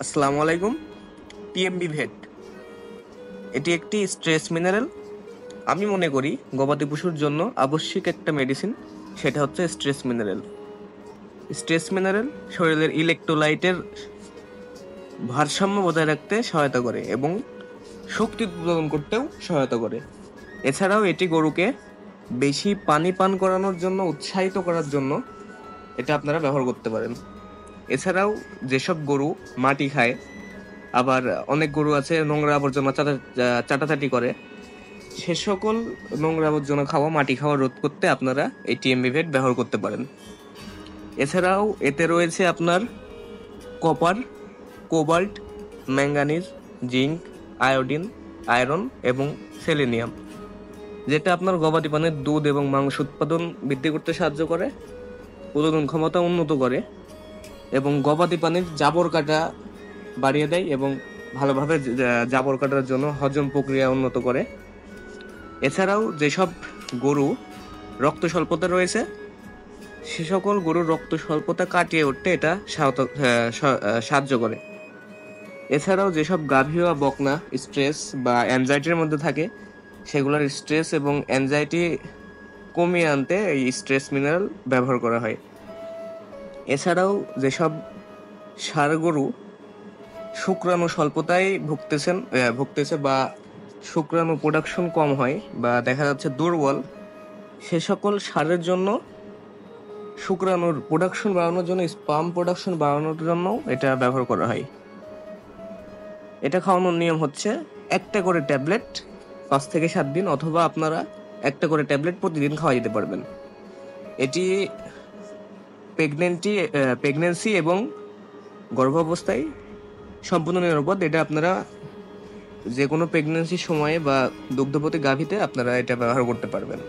আসসালামু আলাইকুম। টিএমবি ভেট এটি একটি স্ট্রেস মিনারেল। আমি মনে করি গবাদি পশুর জন্য আবশ্যিক একটা মেডিসিন, সেটা হচ্ছে স্ট্রেস মিনারেল। স্ট্রেস মিনারেল শরীরের ইলেকট্রোলাইটের ভারসাম্য বজায় রাখতে সহায়তা করে এবং শক্তি উৎপাদন করতেও সহায়তা করে। এছাড়াও এটি গরুকে বেশি পানি পান করানোর জন্য উৎসাহিত করার জন্য এটা আপনারা ব্যবহার করতে পারেন। এছাড়াও যেসব গরু মাটি খায়, আবার অনেক গরু আছে নোংরা আবর্জনা চাটাচাটি করে, সে সকল নোংরা আবর্জনা খাওয়া, মাটি খাওয়া রোধ করতে আপনারা এই টিএমবি ভেট ব্যবহার করতে পারেন। এছাড়াও এতে রয়েছে আপনার copper, cobalt, manganese, zinc, iodine, iron এবং সেলেনিয়াম, যেটা আপনার গবাদি পণ্যের দুধ এবং মাংস উৎপাদন বৃদ্ধি করতে সাহায্য করে, উৎপাদন ক্ষমতা উন্নত করে এবং গবাদি পানির জাবর কাটা বাড়িয়ে দেয় এবং ভালোভাবে জাবর কাটার জন্য হজম প্রক্রিয়া উন্নত করে। এছাড়াও যেসব গরু রক্ত স্বল্পতা রয়েছে, সে সকল গরুর রক্ত স্বল্পতা কাটিয়ে উঠতে এটা সাহায্য করে। এছাড়াও যেসব গাভী বা বকনা স্ট্রেস বা অ্যাংজাইটির মধ্যে থাকে, সেগুলোর স্ট্রেস এবং অ্যাংজাইটি কমিয়ে আনতে এই স্ট্রেস মিনারেল ব্যবহার করা হয়। এছাড়াও যেসব ষাঁড় গরু শুক্রাণু স্বল্পতায় ভুগতেছে বা শুক্রাণু প্রোডাকশন কম হয় বা দেখা যাচ্ছে দুর্বল, সে সকল ষাঁড়ের জন্য শুক্রাণুর প্রোডাকশন বাড়ানোর জন্য, স্পার্ম প্রোডাকশন বাড়ানোর জন্য এটা ব্যবহার করা হয়। এটা খাওয়ানোর নিয়ম হচ্ছে একটা করে ট্যাবলেট 5 থেকে 7 দিন, অথবা আপনারা একটা করে ট্যাবলেট প্রতিদিন খাওয়া যেতে পারবেন। এটি প্রেগনেন্সি এবং গর্ভাবস্থায় সম্পূর্ণ নিরাপদ। এটা আপনারা যে কোনো প্রেগনেন্সির সময়ে বা দুগ্ধবতী গাভীতে আপনারা এটা ব্যবহার করতে পারবেন।